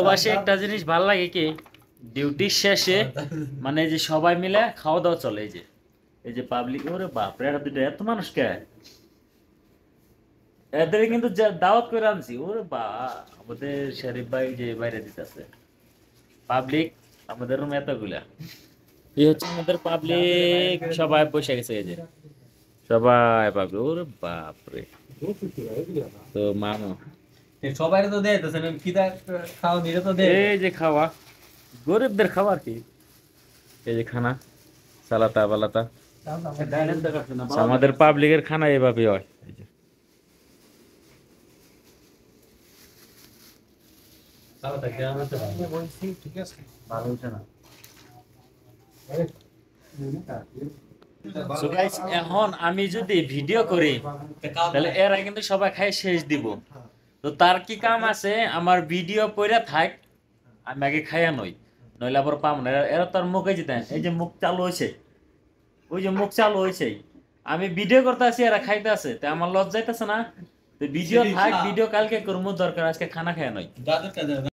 প্রবাসে একটা জিনিস ভালো লাগে কি, ডিউটির শেষে মানে যে সবাই মিলে খাওয়া দাওয়া চলে, এই যে পাবলিক, ওরে বাপরে এরা দুটো এত মানুষ কে, এদের কিন্তু দাওয়াত করে আনছি, ওরে বা আমাদের শরীফ ভাই যে বাইরে দিতেছে পাবলিক, আমাদের রুমে এতগুলা, এই হচ্ছে আমাদের পাবলিক, সবাই বসে গেছে, এই যে সবাই পাবলিক, ওরে বাপরে। তো মামু সবাই তো দেয় খিদা খাওয়া দিলে তো দেয়। এই যে খাওয়া, গরিবদের খাবার কি, এই যে খানা, সালাতা বালাতা, আমাদের পাবলিকের খানা এভাবে হয়, এই যে ঠিক আছে ভালো হচ্ছে না। So guys, এখন আমি যদি ভিডিও করি তাহলে এরা কিন্তু সবাই খাই শেষ দিব, তো তার কি কাম আছে আমার ভিডিও কইরা থাক, আমি আগে খাইয়া নই, নইলে আবার পাম না, এরা তার মুখে যেতে, এই যে মুখ চালু হয়েছে, ওই যে মুখ চালু হয়েছে, আমি ভিডিও করতে আছি এরা খাইতে আছে, তো আমার লজ্জা যাইতেছে না, তো ভিডিও থাক, ভিডিও কালকে করবো, দরকার আজকে খানা খাইয়া নই।